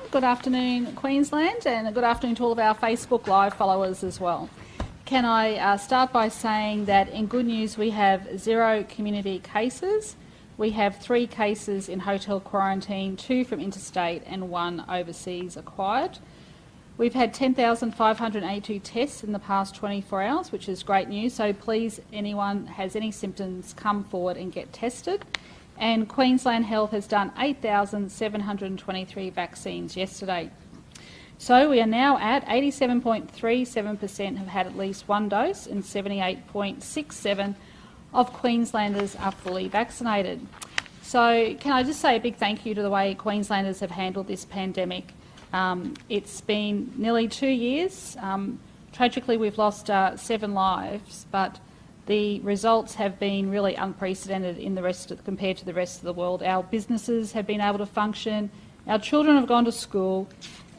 Good afternoon, Queensland, and good afternoon to all of our Facebook Live followers as well. Can I start by saying that in good news we have 0 community cases. We have 3 cases in hotel quarantine, 2 from interstate and 1 overseas acquired. We've had 10,582 tests in the past 24 hours, which is great news. So please, anyone has any symptoms, come forward and get tested. And Queensland Health has done 8,723 vaccines yesterday. So we are now at 87.37% have had at least 1 dose and 78.67% of Queenslanders are fully vaccinated. So can I just say a big thank you to the way Queenslanders have handled this pandemic. It's been nearly 2 years. Tragically, we've lost 7 lives, but the results have been really unprecedented compared to the rest of the world. Our businesses have been able to function, our children have gone to school,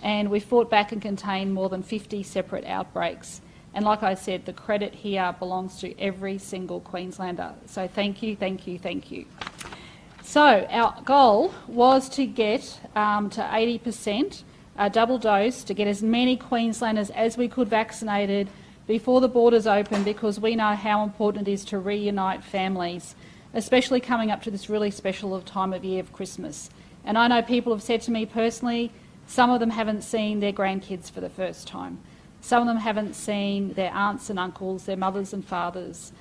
and we fought back and contained more than 50 separate outbreaks. And like I said, the credit here belongs to every single Queenslander. So thank you, thank you, thank you. So our goal was to get to 80%, a double dose, to get as many Queenslanders as we could vaccinated before the borders open, because we know how important it is to reunite families, especially coming up to this really special time of year of Christmas. And I know people have said to me personally, some of them haven't seen their grandkids for the first time. Some of them haven't seen their aunts and uncles, their mothers and fathers.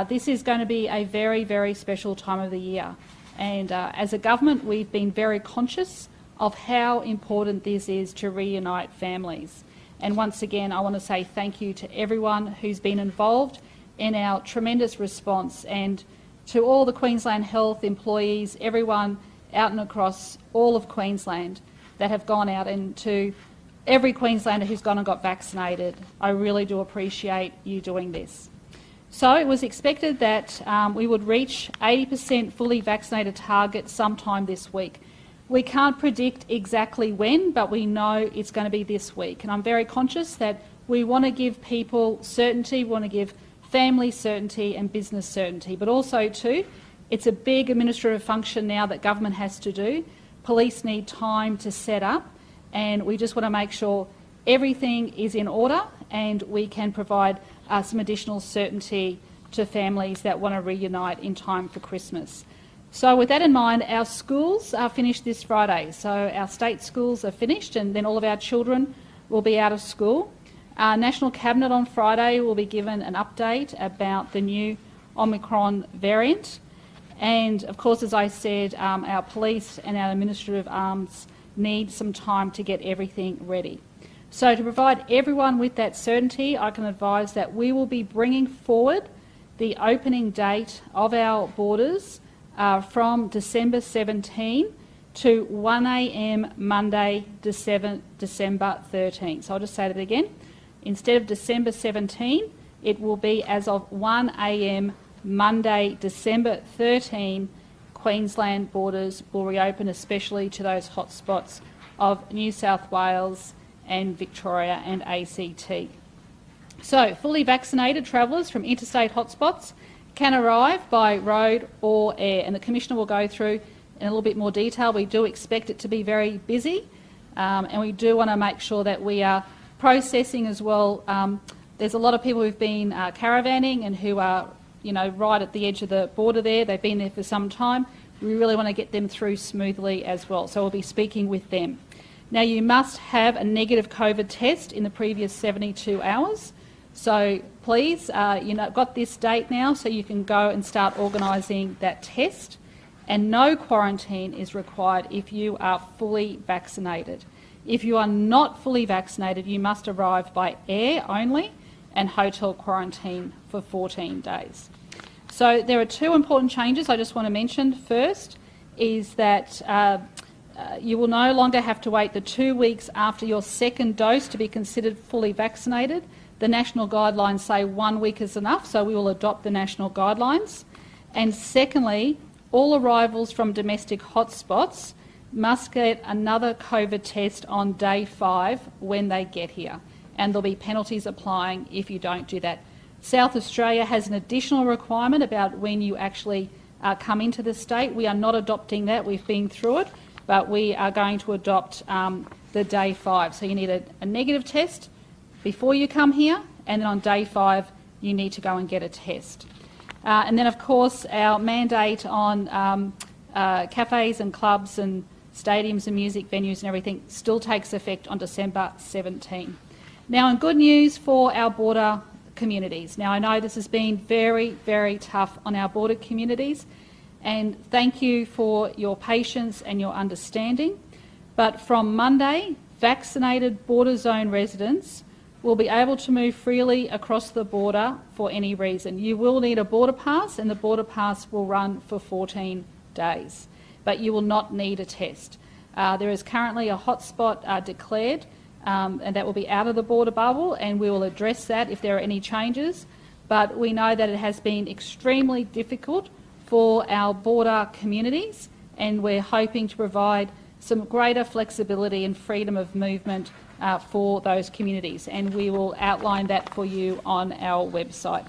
This is going to be a very, very special time of the year. And as a government, we've been very conscious of how important this is to reunite families. And once again, I want to say thank you to everyone who's been involved in our tremendous response, and to all the Queensland Health employees, everyone out and across all of Queensland that have gone out, and to every Queenslander who's gone and got vaccinated. I really do appreciate you doing this. So it was expected that we would reach 80% fully vaccinated target sometime this week. We can't predict exactly when, but we know it's going to be this week. And I'm very conscious that we want to give people certainty, we want to give families certainty and business certainty, but also too, it's a big administrative function now that government has to do. Police need time to set up, and we just want to make sure everything is in order and we can provide some additional certainty to families that want to reunite in time for Christmas. So with that in mind, our schools are finished this Friday. So our state schools are finished, and then all of our children will be out of school. Our National Cabinet on Friday will be given an update about the new Omicron variant. And of course, as I said, our police and our administrative arms need some time to get everything ready. So to provide everyone with that certainty, I can advise that we will be bringing forward the opening date of our borders from December 17 to 1 a.m. Monday, December 13. So I'll just say that again. Instead of December 17, it will be as of 1 a.m. Monday, December 13, Queensland borders will reopen, especially to those hotspots of New South Wales and Victoria and ACT. So fully vaccinated travellers from interstate hotspots can arrive by road or air, and the Commissioner will go through in a little bit more detail. We do expect it to be very busy, and we do want to make sure that we are processing as well. There's a lot of people who've been caravanning and who are, right at the edge of the border there. They've been there for some time. We really want to get them through smoothly as well, so we'll be speaking with them. Now, you must have a negative COVID test in the previous 72 hours. So please, got this date now, so you can go and start organising that test. And no quarantine is required if you are fully vaccinated. If you are not fully vaccinated, you must arrive by air only and hotel quarantine for 14 days. So there are 2 important changes I just want to mention. First is that you will no longer have to wait the 2 weeks after your second dose to be considered fully vaccinated. The national guidelines say 1 week is enough, so we will adopt the national guidelines. And secondly, all arrivals from domestic hotspots must get another COVID test on day 5 when they get here, and there'll be penalties applying if you don't do that. South Australia has an additional requirement about when you actually come into the state. We are not adopting that. We've been through it, but we are going to adopt the day 5. So you need a negative test before you come here, and then on day 5 you need to go and get a test. And then of course our mandate on cafes and clubs and stadiums and music venues and everything still takes effect on December 17. Now, in good news for our border communities. Now, I know this has been very, very tough on our border communities, and thank you for your patience and your understanding. But from Monday, vaccinated border zone residents will be able to move freely across the border for any reason. You will need a border pass, and the border pass will run for 14 days, but you will not need a test. There is currently a hotspot declared, and that will be out of the border bubble, and we will address that if there are any changes. But we know that it has been extremely difficult for our border communities, and we're hoping to provide some greater flexibility and freedom of movement for those communities, and we will outline that for you on our website.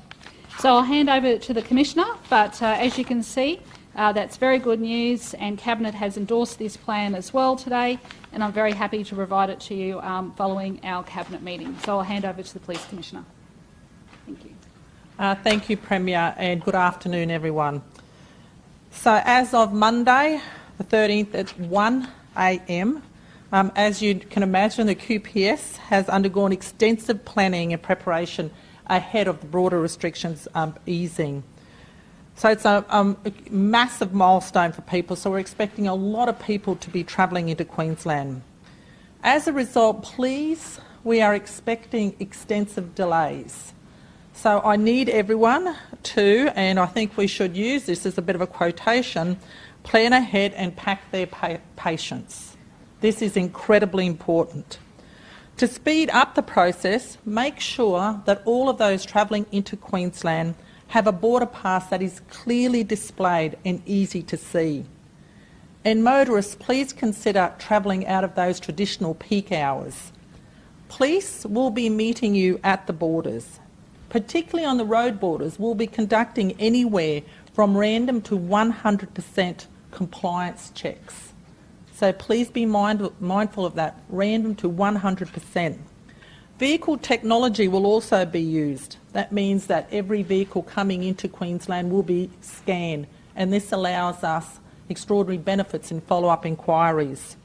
So I'll hand over to the Commissioner, but as you can see, that's very good news, and Cabinet has endorsed this plan as well today, and I'm very happy to provide it to you following our Cabinet meeting. So I'll hand over to the Police Commissioner. Thank you. Thank you, Premier, and good afternoon, everyone. So as of Monday, the 13th at 1 a.m, as you can imagine, the QPS has undergone extensive planning and preparation ahead of the broader restrictions easing. So it's a massive milestone for people, so we're expecting a lot of people to be travelling into Queensland. As a result, please, we are expecting extensive delays. So I need everyone to, and I think we should use this as a bit of a quotation, plan ahead and pack their patience. This is incredibly important. To speed up the process, make sure that all of those travelling into Queensland have a border pass that is clearly displayed and easy to see. And motorists, please consider travelling out of those traditional peak hours. Police will be meeting you at the borders. Particularly on the road borders, we'll be conducting anywhere from random to 100% compliance checks. So please be mindful of that, random to 100%. Vehicle technology will also be used. That means that every vehicle coming into Queensland will be scanned, and this allows us extraordinary benefits in follow-up inquiries.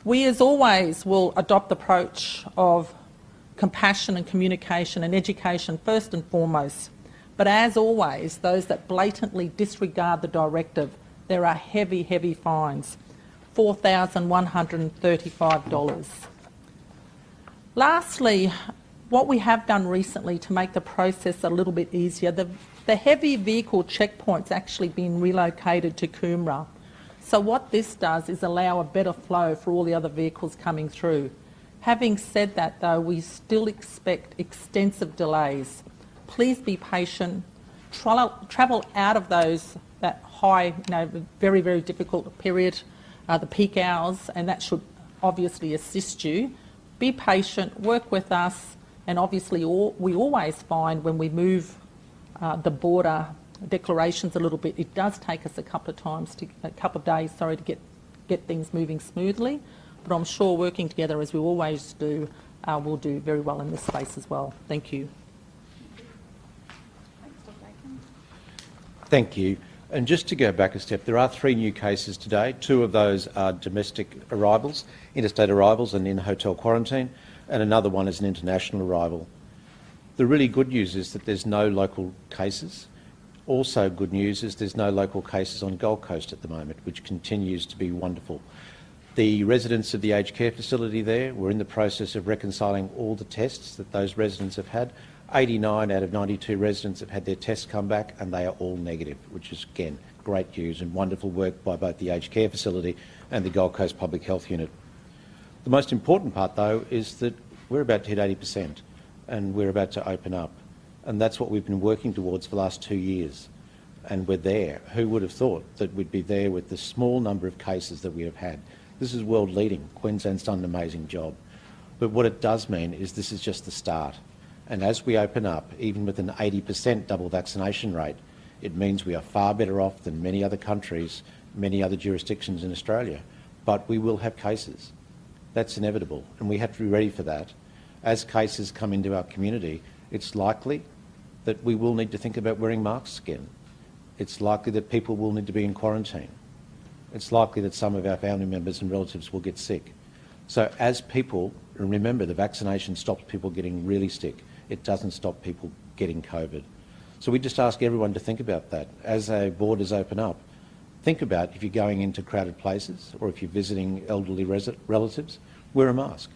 We, as always, will adopt the approach of compassion and communication and education first and foremost. But as always, those that blatantly disregard the directive, there are heavy, heavy fines, $4,135. Lastly, what we have done recently to make the process a little bit easier, the heavy vehicle checkpoint's actually been relocated to Coomera. So what this does is allow a better flow for all the other vehicles coming through. Having said that, though, we still expect extensive delays. Please be patient. Travel out of that high, very, very difficult period, the peak hours, and that should obviously assist you. Be patient, work with us, and obviously we always find when we move the border declarations a little bit, it does take us a couple of days to get things moving smoothly. But I'm sure working together, as we always do, we'll do very well in this space as well. Thank you. Thank you. And just to go back a step, there are 3 new cases today. 2 of those are domestic arrivals, interstate arrivals and in hotel quarantine, and another one is an international arrival. The really good news is that there's no local cases. Also good news is there's no local cases on Gold Coast at the moment, which continues to be wonderful. The residents of the aged care facility there were in the process of reconciling all the tests that those residents have had. 89 out of 92 residents have had their tests come back, and they are all negative, which is, again, great news and wonderful work by both the aged care facility and the Gold Coast Public Health Unit. The most important part, though, is that we're about to hit 80% and we're about to open up. And that's what we've been working towards for the last 2 years. And we're there. Who would have thought that we'd be there with the small number of cases that we have had? This is world leading. Queensland's done an amazing job. But what it does mean is this is just the start. And as we open up, even with an 80% double vaccination rate, it means we are far better off than many other countries, many other jurisdictions in Australia. But we will have cases. That's inevitable, and we have to be ready for that. As cases come into our community, it's likely that we will need to think about wearing masks again. It's likely that people will need to be in quarantine. It's likely that some of our family members and relatives will get sick. So as people, and remember, the vaccination stops people getting really sick. It doesn't stop people getting COVID. So we just ask everyone to think about that. As our borders open up, think about if you're going into crowded places or if you're visiting elderly relatives, wear a mask.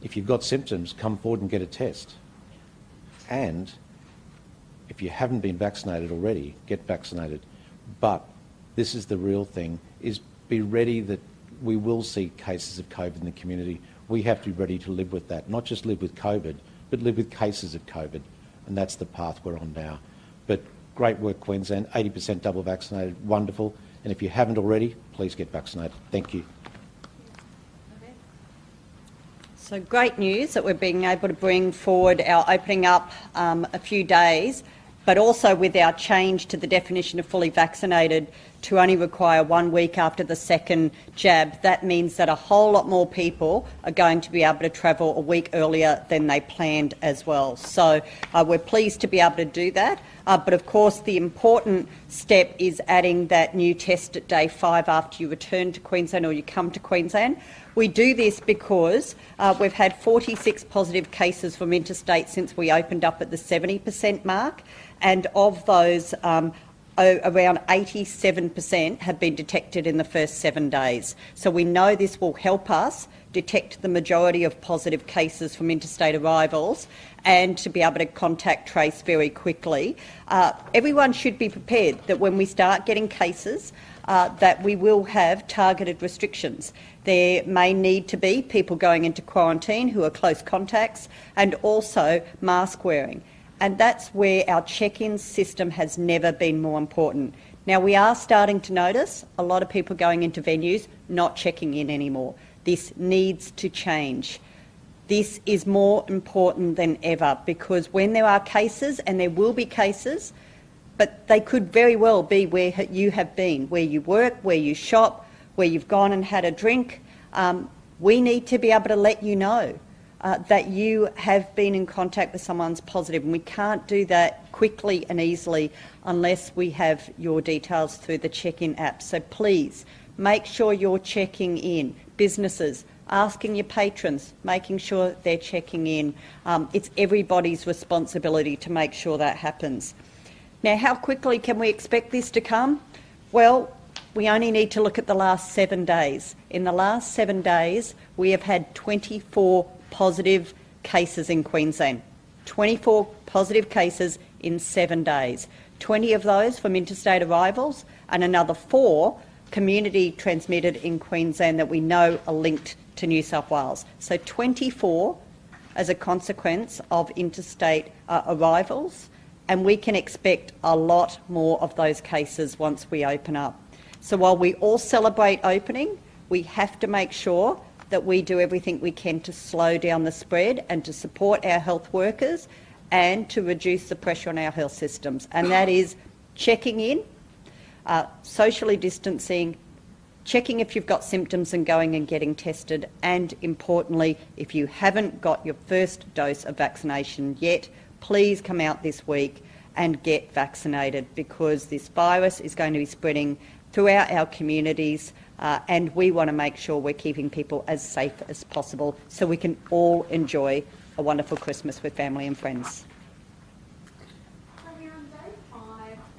If you've got symptoms, come forward and get a test. And if you haven't been vaccinated already, get vaccinated. But this is the real thing, is be ready that we will see cases of COVID in the community. We have to be ready to live with that, not just live with COVID, but live with cases of COVID. And that's the path we're on now. But great work, Queensland. 80% double vaccinated, wonderful. And if you haven't already, please get vaccinated. Thank you. So great news that we're being able to bring forward our opening up a few days, but also with our change to the definition of fully vaccinated to only require 1 week after the second jab. That means that a whole lot more people are going to be able to travel a week earlier than they planned as well. So we're pleased to be able to do that. But of course, the important step is adding that new test at day 5 after you return to Queensland or you come to Queensland. We do this because we've had 46 positive cases from interstate since we opened up at the 70% mark, and of those, around 87% have been detected in the first 7 days. So we know this will help us detect the majority of positive cases from interstate arrivals and to be able to contact trace very quickly. Everyone should be prepared that when we start getting cases, that we will have targeted restrictions. There may need to be people going into quarantine who are close contacts, and also mask wearing. And that's where our check-in system has never been more important. Now, we are starting to notice a lot of people going into venues not checking in anymore. This needs to change. This is more important than ever, because when there are cases, and there will be cases, but they could very well be where you have been, where you work, where you shop, where you've gone and had a drink. We need to be able to let you know that you have been in contact with someone's positive, and we can't do that quickly and easily unless we have your details through the check-in app. So please make sure you're checking in. Businesses, asking your patrons, making sure they're checking in. It's everybody's responsibility to make sure that happens. Now, how quickly can we expect this to come? Well, we only need to look at the last 7 days. In the last 7 days, we have had 24 positive cases in Queensland. 24 positive cases in 7 days. 20 of those from interstate arrivals, and another 4 community transmitted in Queensland that we know are linked to New South Wales. So 24 as a consequence of interstate arrivals, and we can expect a lot more of those cases once we open up. So while we all celebrate opening, we have to make sure that we do everything we can to slow down the spread and to support our health workers and to reduce the pressure on our health systems. And that is checking in, socially distancing, checking if you've got symptoms and going and getting tested, and importantly, if you haven't got your first dose of vaccination yet, please come out this week and get vaccinated, because this virus is going to be spreading throughout our communities, and we want to make sure we're keeping people as safe as possible so we can all enjoy a wonderful Christmas with family and friends. So we're on day 5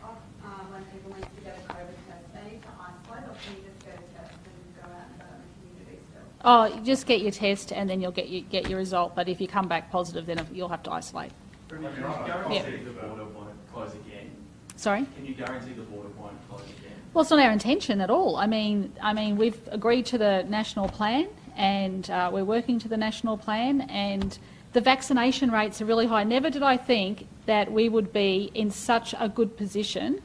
of when people need to get a COVID test. They need to isolate, or can you just get a test and go out and go in the community still? Oh, you just get your test and then you'll get your result. But if you come back positive, then you'll have to isolate. Can you guarantee the border won't close again? Sorry? Can you guarantee the border won't close again? Well, it's not our intention at all. I mean, we've agreed to the national plan, and we're working to the national plan, and the vaccination rates are really high. Never did I think that we would be in such a good position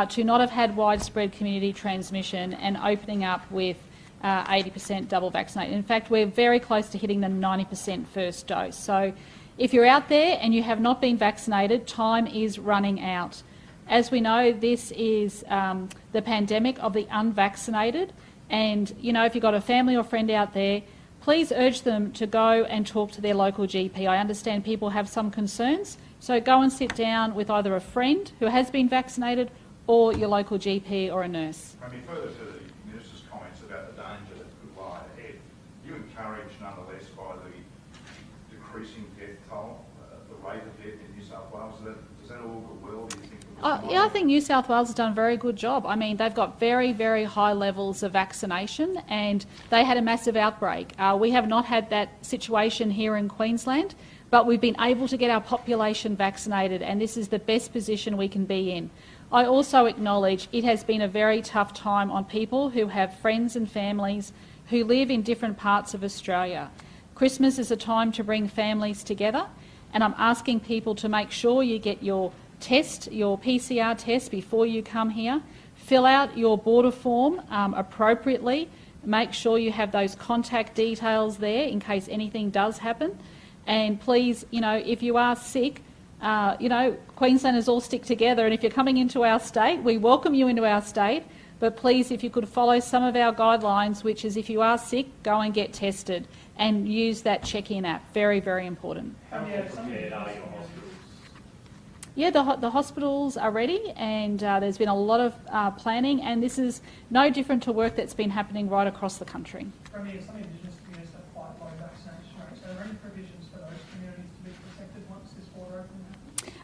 to not have had widespread community transmission and opening up with 80% double vaccinated. In fact, we're very close to hitting the 90% first dose. So if you're out there and you have not been vaccinated, time is running out. As we know, this is the pandemic of the unvaccinated, and if you've got a family or friend out there, please urge them to go and talk to their local GP. I understand people have some concerns, so go and sit down with either a friend who has been vaccinated or your local GP or a nurse. I mean, further to the Minister's comments about the danger that could lie ahead, you encourage nonetheless by the decreasing death toll, the rate of death in New South Wales. Does that all go well, do you think? Yeah, I think New South Wales has done a very good job. I mean, they've got very, very high levels of vaccination, and they had a massive outbreak. We have not had that situation here in Queensland, but we've been able to get our population vaccinated, and this is the best position we can be in. I also acknowledge it has been a very tough time on people who have friends and families who live in different parts of Australia. Christmas is a time to bring families together, and I'm asking people to make sure you get your test, your PCR test before you come here. Fill out your border form appropriately. Make sure you have those contact details there in case anything does happen. And please, if you are sick, Queenslanders all stick together, and if you're coming into our state, we welcome you into our state, but please, if you could follow some of our guidelines, which is if you are sick, go and get tested and use that check-in app. Very, very important. How prepared are your hospitals? Yeah, the hospitals are ready, and there's been a lot of planning, and this is no different to work that's been happening right across the country. Premier, some Indigenous communities have quite low vaccination rates. Are there any provisions for those communities to be protected once this border opening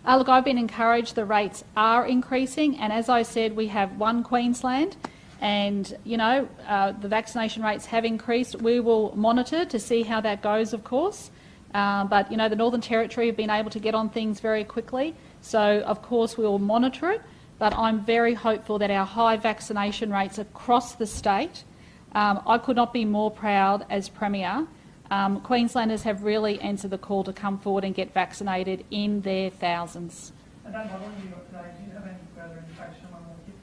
happens? Look, I've been encouraged. The rates are increasing, and as I said, we have one Queensland, and the vaccination rates have increased. We will monitor to see how that goes, of course, but the Northern Territory have been able to get on things very quickly. So, of course, we will monitor it, but I'm very hopeful that our high vaccination rates across the state, I could not be more proud as Premier. Queenslanders have really answered the call to come forward and get vaccinated in their thousands. And don't know what you got today. Do you have any further indication when we'll hit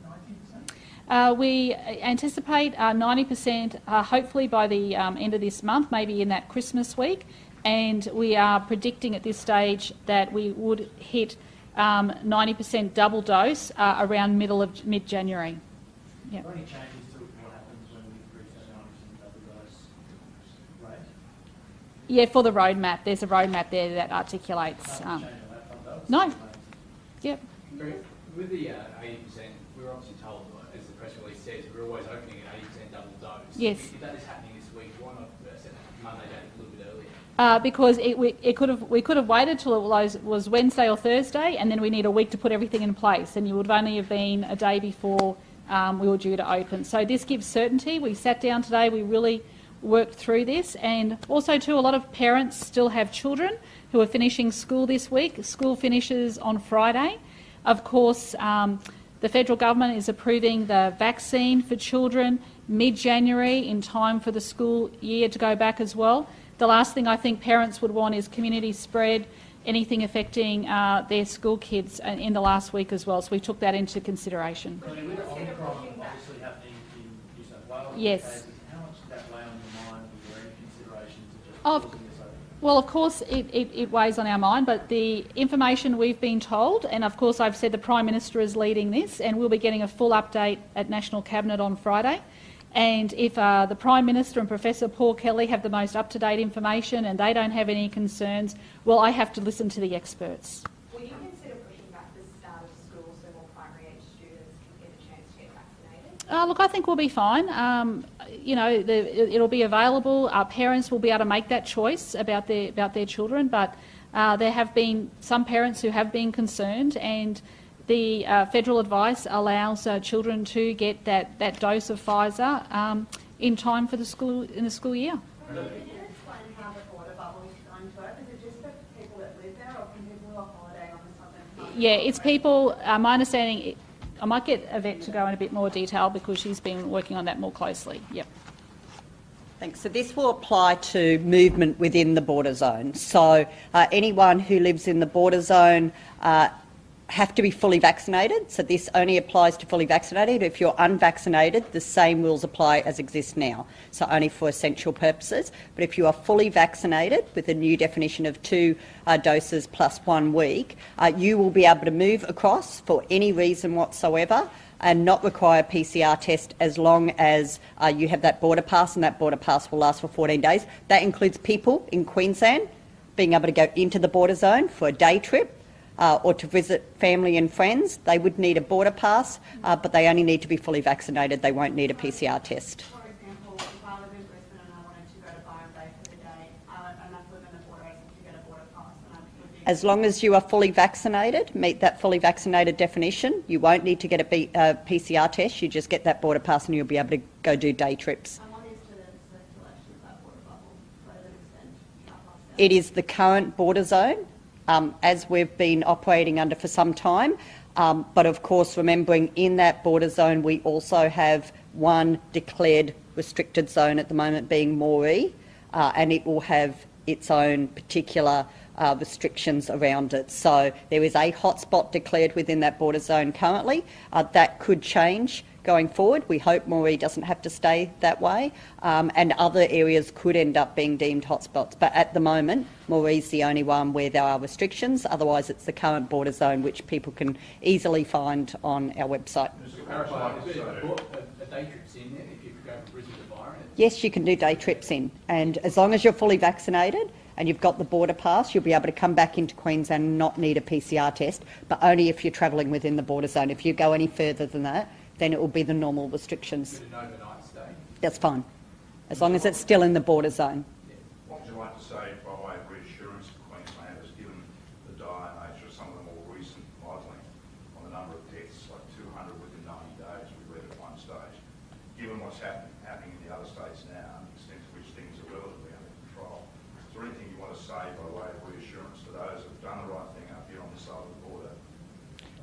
90%? We anticipate 90%, hopefully by the end of this month, maybe in that Christmas week, and we are predicting at this stage that we would hit 90% double dose around mid-January. Yeah. Are there any changes to what happens when we increase that 90% double dose rate? Yeah, for the roadmap. There's a roadmap there that articulates. Change on that front, though? No. Yep. With the 80%, we were obviously told, as the press release says, we're always opening at 80% double dose. Yes. If that is happening this week, why not set Monday date a little bit earlier? Because we could have waited till it was Wednesday or Thursday, and then we need a week to put everything in place, and you would only have been a day before we were due to open. So this gives certainty. We sat down today, we really worked through this, and also too, a lot of parents still have children who are finishing school this week. School finishes on Friday. Of course, the federal government is approving the vaccine for children mid-January in time for the school year to go back as well. The last thing I think parents would want is community spread, anything affecting their school kids in the last week as well. So we took that into consideration. With Omicron obviously happening in New South Wales, yes. How much did that weigh on your mind? Was there any consideration to just closing this open? Well, of course, it weighs on our mind, but the information we've been told, and of course I've said the Prime Minister is leading this, and we'll be getting a full update at National Cabinet on Friday. And if the Prime Minister and Professor Paul Kelly have the most up-to-date information and they don't have any concerns, well, I have to listen to the experts. Will you consider pushing back the start of school so more primary age students can get a chance to get vaccinated? Look, I think we'll be fine. It'll be available. Our parents will be able to make that choice about their children, but there have been some parents who have been concerned, and the federal advice allows children to get that dose of Pfizer in time for the school year. Can you explain how the border bubble is going to open? Is it just for people that live there, or can people who are holidaying on the southern? Yeah, it's people. My understanding, I might get Yvette to go in a bit more detail because she's been working on that more closely. Yep. Thanks. So this will apply to movement within the border zone. So anyone who lives in the border zone have to be fully vaccinated. So this only applies to fully vaccinated. If you're unvaccinated, the same rules apply as exist now. So only for essential purposes. But if you are fully vaccinated with a new definition of 2 doses plus 1 week, you will be able to move across for any reason whatsoever and not require a PCR test as long as you have that border pass, and that border pass will last for 14 days. That includes people in Queensland being able to go into the border zone for a day trip or to visit family and friends. They would need a border pass, but they only need to be fully vaccinated. They won't need a PCR test. For example, if I live in Brisbane and I wanted to go to Byron Bay for the day, and I live in the border to get a border pass, and I would be... As long as you are fully vaccinated, meet that fully vaccinated definition, you won't need to get a PCR test. You just get that border pass and you'll be able to go do day trips. I'm not used to the circulation of that water bubble, so to an extent, not lost It is the current border zone, as we've been operating under for some time. But of course, remembering in that border zone, we also have one declared restricted zone at the moment, being Moree, and it will have its own particular restrictions around it. So there is a hotspot declared within that border zone currently. That could change going forward. We hope Moree doesn't have to stay that way, and other areas could end up being deemed hotspots. But at the moment, Moree's the only one where there are restrictions. Otherwise, it's the current border zone, which people can easily find on our website. Just to clarify, is there a day trips in there if you could go from Brisbane to Byron? Yes, you can do day trips in, and as long as you're fully vaccinated and you've got the border pass, you'll be able to come back into Queensland and not need a PCR test, but only if you're travelling within the border zone. If you go any further than that, then it will be the normal restrictions. Could an overnight stay? That's fine, as long as it's still in the border zone. What would you like to say by way of reassurance to Queenslanders, given the dire nature of some of the more recent modelling on the number of deaths, like 200 within 90 days, we read at one stage, given what's happening in the other states now and the extent to which things are relatively under control? Is there anything you want to say by way of reassurance to those who have done the right thing up here on this side of the border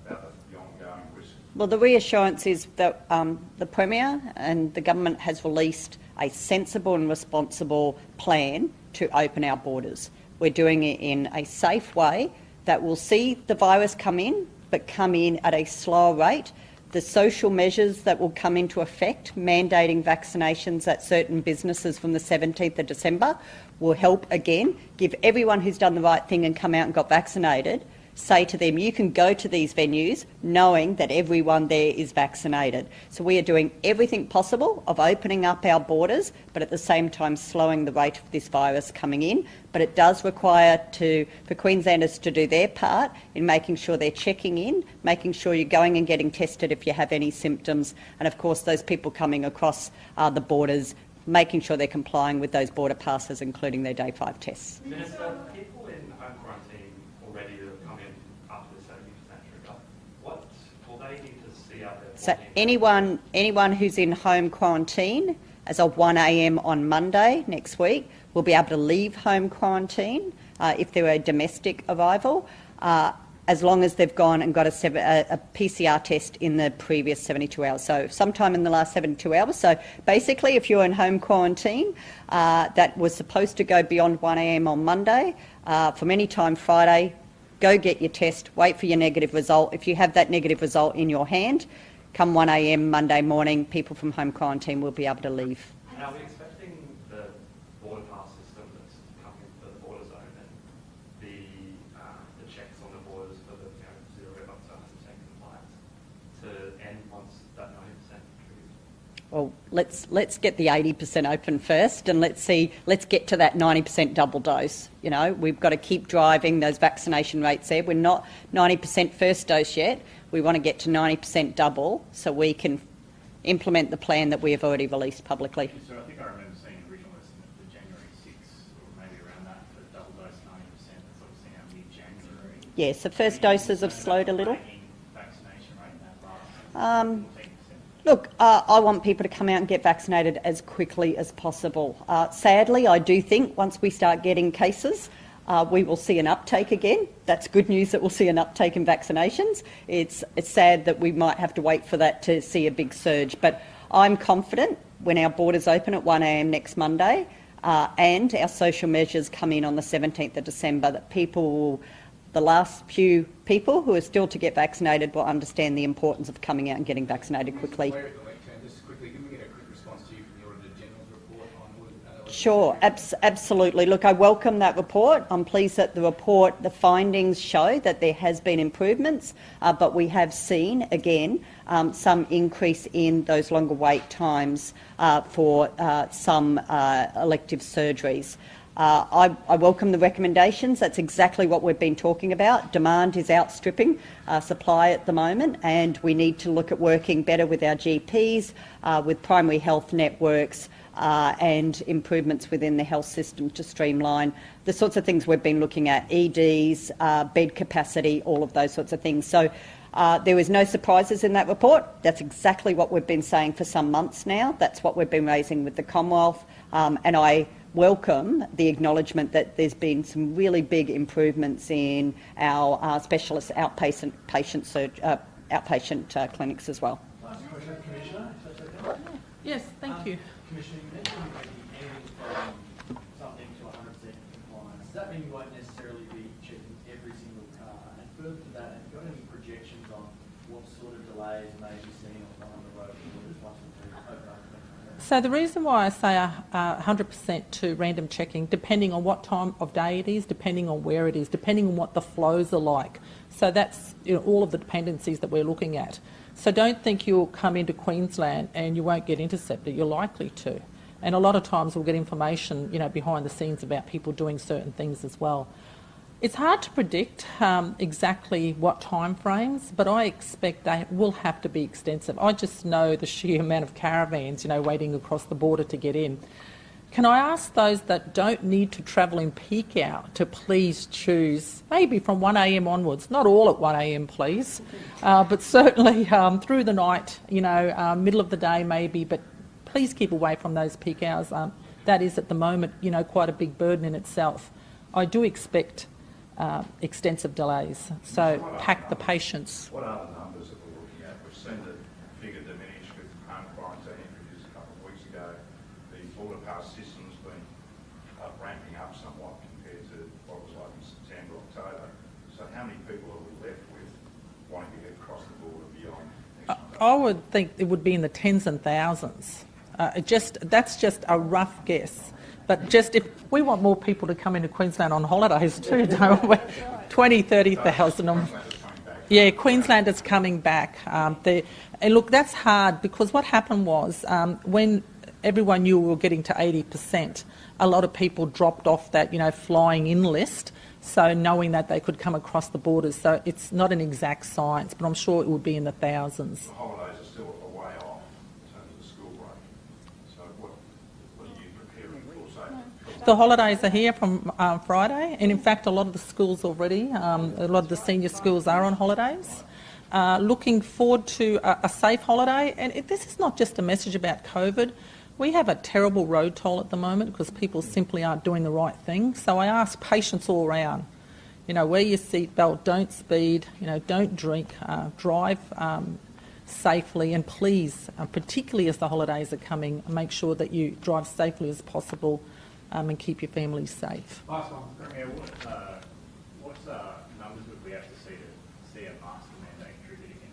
about the ongoing risk? Well, the reassurance is that the Premier and the government has released a sensible and responsible plan to open our borders. We're doing it in a safe way that will see the virus come in, but come in at a slower rate. The social measures that will come into effect, mandating vaccinations at certain businesses from the 17th of December, will help again give everyone who's done the right thing and come out and got vaccinated, say to them, you can go to these venues knowing that everyone there is vaccinated. So we are doing everything possible of opening up our borders, but at the same time slowing the rate of this virus coming in. But it does require for Queenslanders to do their part in making sure they're checking in, making sure you're going and getting tested if you have any symptoms, and of course those people coming across the borders, making sure they're complying with those border passes, including their day 5 tests. Minister, people in home quarantine already that have come in up to the 70% trigger, what will they need to see out there? So anyone who's in home quarantine as of 1 a.m. on Monday next week will be able to leave home quarantine if they're a domestic arrival, as long as they've gone and got a PCR test in the previous 72 hours. So sometime in the last 72 hours. So basically, if you're in home quarantine that was supposed to go beyond 1 a.m. on Monday, from any time Friday, go get your test, wait for your negative result. If you have that negative result in your hand, come 1 a.m. Monday morning, people from home quarantine will be able to leave. And are we expecting the border pass system that's coming for the border zone and the checks on the borders for the 0 up to 100% compliance to end once that 90% triggers? Well, let's get the 80% open first, and let's get to that 90% double dose. You know, we've got to keep driving those vaccination rates there. We're not 90% first dose yet. We want to get to 90% double so we can implement the plan that we have already released publicly. So I think I remember seeing an original estimate for January 6th, or maybe around that, for double dose 90%. That's obviously now mid-January. Yes, the first doses have slowed a little. Vaccination rate in that last 14%. Look, I want people to come out and get vaccinated as quickly as possible. Sadly, I do think once we start getting cases, we will see an uptake again. That's good news that we'll see an uptake in vaccinations. It's sad that we might have to wait for that to see a big surge. But I'm confident when our borders open at 1 a.m. next Monday and our social measures come in on the 17th of December, that the last few people who are still to get vaccinated will understand the importance of coming out and getting vaccinated quickly. Just quickly, can we get a quick response to you from the Auditor General's report on Sure, absolutely. Look, I welcome that report. I'm pleased that the findings show that there has been improvements, but we have seen, again, some increase in those longer wait times for some elective surgeries. I welcome the recommendations. That's exactly what we've been talking about. Demand is outstripping supply at the moment, and we need to look at working better with our GPs, with primary health networks, and improvements within the health system to streamline the sorts of things we've been looking at, EDs, bed capacity, all of those sorts of things. So there was no surprises in that report. That's exactly what we've been saying for some months now. That's what we've been raising with the Commonwealth, and I welcome the acknowledgement that there's been some really big improvements in our specialist outpatient clinics as well. Last question, Commissioner, if that's okay. Yes, thank you. Commissioner, you mentioned you may be aiming from something to 100% compliance. Does that mean you won't necessarily be checking every single car? And further to that, have you got any projections on what sort of delays may be seen on the road orders once we open up? So the reason why I say 100% to random checking, depending on what time of day it is, depending on where it is, depending on what the flows are like. So that's all of the dependencies that we're looking at. So don't think you'll come into Queensland and you won't get intercepted. You're likely to. And a lot of times we'll get information, behind the scenes about people doing certain things as well. It's hard to predict exactly what time frames, but I expect they will have to be extensive. I just know the sheer amount of caravans, waiting across the border to get in. Can I ask those that don't need to travel in peak hour to please choose, maybe from 1 a.m. onwards, not all at 1 a.m. please, but certainly through the night, middle of the day maybe, but please keep away from those peak hours. That is at the moment, quite a big burden in itself. I do expect extensive delays, so pack the patients. What are the numbers that we're looking at? We've seen the figure diminish with home quarantine introduced a couple of weeks ago. The border pass system's been ramping up somewhat compared to what it was like in September, October. So how many people are we left with wanting to get across the border beyond next month? I would think it would be in the tens and thousands. That's just a rough guess. But just if we want more people to come into Queensland on holidays too, don't we? 20, 30,000. Yeah, Queensland is coming back. And look, that's hard because what happened was when everyone knew we were getting to 80%, a lot of people dropped off that, flying in list, so knowing that they could come across the borders. So it's not an exact science, but I'm sure it would be in the thousands. The holidays are still a way off in terms of the school break. So what are you preparing for? So The holidays are here from Friday, and in fact a lot of the schools already, a lot of the senior schools are on holidays. Looking forward to a safe holiday, and this is not just a message about COVID. We have a terrible road toll at the moment because people simply aren't doing the right thing. So I ask patients all around, wear your seatbelt, don't speed, don't drink, drive safely, and please, particularly as the holidays are coming, make sure that you drive safely as possible and keep your families safe. Last one, Premier, what numbers would we have to see a mask mandate triggered again?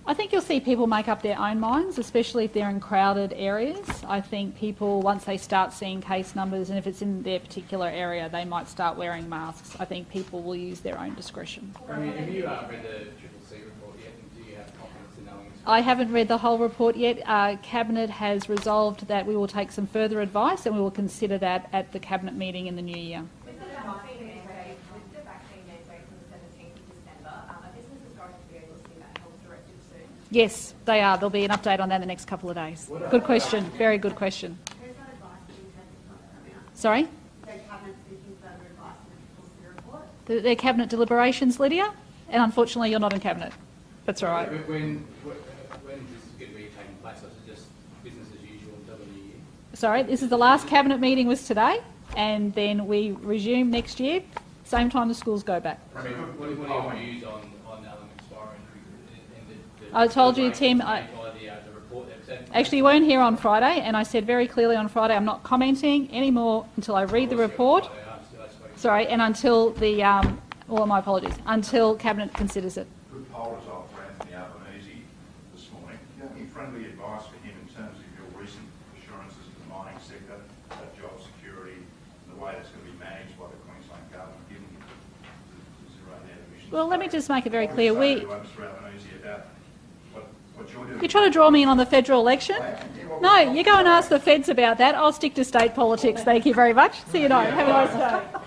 I think you'll see people make up their own minds, especially if they're in crowded areas. I think people, once they start seeing case numbers, and if it's in their particular area, they might start wearing masks. I think people will use their own discretion. Premier, have you read the CCC report yet, and do you have confidence in knowing it's... I haven't read the whole report yet. Cabinet has resolved that we will take some further advice and we will consider that at the Cabinet meeting in the new year. With the vaccine mandate from the 17th of December, are businesses going to be able to see that health directive soon? Yes, they are. There'll be an update on that in the next couple of days. Good question. Very good question. Who's that advice being taken from the Premier? Sorry? The Cabinet seeking further advice on the CCC report? Their Cabinet deliberations, Lydia, and unfortunately you're not in Cabinet. That's all right. When is this going to be taking place? Or is it just business as usual until the new year? Sorry, this is the last Cabinet meeting was today, and then we resume next year, same time the schools go back. I mean, what are your views on expiring? I told you, Tim, the report that actually you weren't here on Friday, and I said very clearly on Friday I'm not commenting anymore until I read the report. Sorry, and until the, all my apologies, until Cabinet considers it. good poll result for Anthony Albanese this morning. Do you have any friendly advice for him in terms of your recent assurances to the mining sector Well, let me just make it very clear. Mr. Albanese, about what you're doing. You're trying to draw me in on the federal election? No, you go and ask the feds about that. I'll stick to state politics. Thank you very much. See you night. Have a nice day.